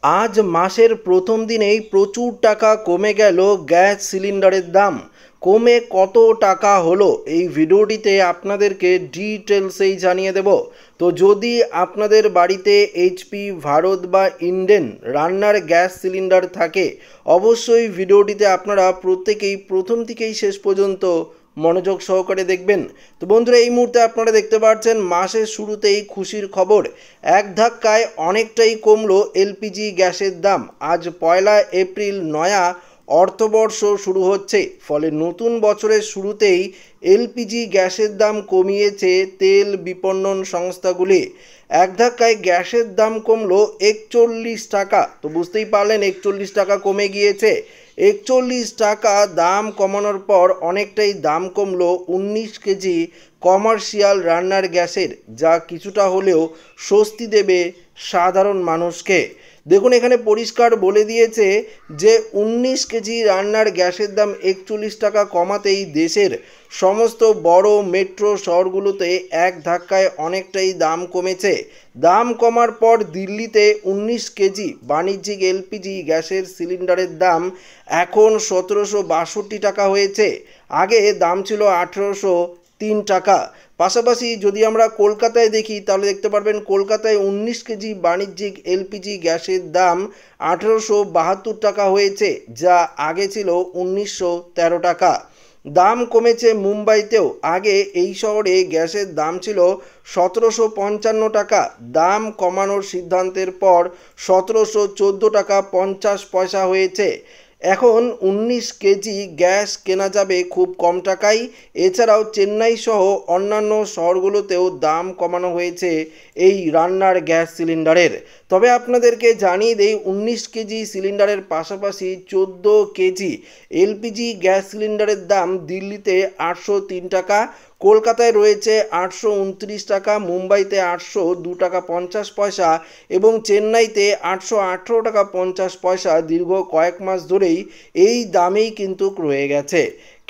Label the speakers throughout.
Speaker 1: আজ মাসের প্রথম দিনেই প্রচুর টাকা কমে গেল গ্যাস সিলিন্ডারের দাম। কমে কত টাকা হলো এই ভিডিওটিতে আপনাদেরকে ডিটেলসেই জানিয়ে দেব। তো যদি আপনাদের বাড়িতে এইচপি, ভারত বা ইন্ডেন রান্নার গ্যাস সিলিন্ডার থাকে, অবশ্যই ভিডিওটিতে আপনারা প্রত্যেকেই প্রথম থেকেই শেষ পর্যন্ত মনোযোগ সহকারে দেখবেন। তো বন্ধুরা, এই মুহূর্তে আপনারা দেখতে পাচ্ছেন মাসের শুরুতেই খুশির খবর। এক ধাক্কায় অনেকটাই কমলো এলপিজি গ্যাসের দাম। আজ 1 এপ্রিল নয়া অর্থবর্ষ শুরু হচ্ছে, ফলে নতুন বছরের শুরুতেই এলপিজি গ্যাসের দাম কমিয়েছে তেল বিপণন সংস্থাগুলি। এক ধাক্কায় গ্যাসের দাম কমলো 41 টাকা। তো বুঝতেই পারলেন 41 টাকা কমে গিয়েছে। 41 টাকা দাম কমানোর পর অনেকটাই দাম কমলো 19 কেজি কমার্শিয়াল রান্নার গ্যাসের, যা কিছুটা হলেও স্বস্তি দেবে সাধারণ মানুষকে। দেখুন, এখানে পরিষ্কার বলে দিয়েছে যে 19 কেজি রান্নার গ্যাসের দাম 41 টাকা কমাতেই দেশের সমস্ত বড় মেট্রো শহরগুলোতে এক ধাক্কায় অনেকটাই দাম কমেছে। দাম কমার পর দিল্লিতে 19 কেজি বাণিজ্যিক এলপিজি গ্যাসের সিলিন্ডারের দাম এখন 1762 টাকা হয়েছে। আগে দাম ছিল 1803 টাকা। পাশাপাশি যদি আমরা কলকাতায় দেখি তাহলে দেখতে পারবেন কলকাতায় 19 কেজি বাণিজ্যিক এলপিজি গ্যাসের দাম 1872 টাকা হয়েছে, যা আগে ছিল 1913 টাকা। দাম কমেছে মুম্বাইতেও। আগে এই শহরে গ্যাসের দাম ছিল 1755 টাকা। দাম কমানোর সিদ্ধান্তের পর 1714 টাকা 50 পয়সা হয়েছে। এখন 19 কেজি গ্যাস কেনা যাবে খুব কম টাকায়। এছাড়াও চেন্নাই সহ অন্যান্য শহরগুলোতেও দাম কমানো হয়েছে এই রান্নার গ্যাস সিলিন্ডারের। তবে আপনাদেরকে জানিয়ে দেই, 19 কেজি সিলিন্ডারের পাশাপাশি 14 কেজি এলপিজি গ্যাস সিলিন্ডারের দাম দিল্লিতে 803 টাকা, কলকাতায় রয়েছে 829 টাকা, মুম্বাইতে 802 টাকা 50 পয়সা এবং চেন্নাইতে 818 টাকা 50 পয়সা। দীর্ঘ কয়েক মাস ধরেই এই দামেই কিন্তু রয়ে গেছে।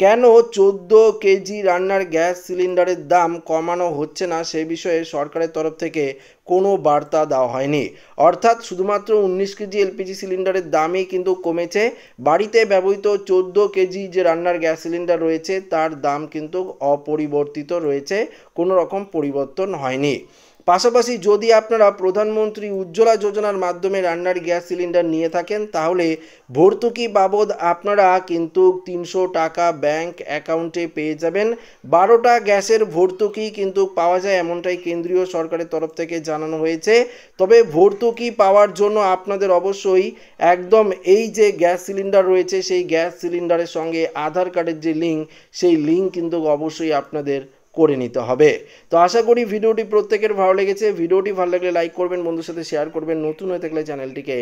Speaker 1: কেন 14 কেজি রান্নার গ্যাস সিলিন্ডারের দাম কমানো হচ্ছে না সে বিষয়ে সরকারের তরফ থেকে কোনো বার্তা দেওয়া হয়নি। অর্থাৎ শুধুমাত্র 19 কেজি এলপিজি সিলিন্ডারের দামই কিন্তু কমেছে। বাড়িতে ব্যবহৃত 14 কেজি যে রান্নার গ্যাস সিলিন্ডার রয়েছে তার দাম কিন্তু অপরিবর্তিত রয়েছে, কোনো রকম পরিবর্তন হয়নি। পাশাপাশি যদি আপনারা প্রধানমন্ত্রী উজ্জ্বলা যোজনার মাধ্যমে রান্নার গ্যাস সিলিন্ডার নিয়ে থাকেন, তাহলে ভর্তুকি বাবদ আপনারা কিন্তু 300 টাকা ব্যাংক অ্যাকাউন্টে পেয়ে যাবেন। 12টা গ্যাসের ভর্তুকি কিন্তু পাওয়া যায়, এমনটাই কেন্দ্রীয় সরকারের তরফ থেকে জানানো হয়েছে। তবে ভর্তুকি পাওয়ার জন্য আপনাদের অবশ্যই একদম এই যে গ্যাস সিলিন্ডার রয়েছে সেই গ্যাস সিলিন্ডারের সঙ্গে আধার কার্ডের যে লিঙ্ক, সেই লিঙ্ক কিন্তু অবশ্যই আপনাদের করে নিতে হবে। তো আশা করি ভিডিওটি প্রত্যেকের ভালো লেগেছে। ভিডিওটি ভালো লাগলে লাইক করবেন, বন্ধুর সাথে শেয়ার করবেন, নতুন হয়ে থাকলে চ্যানেলটিকে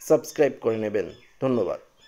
Speaker 1: সাবস্ক্রাইব করে নেবেন। ধন্যবাদ।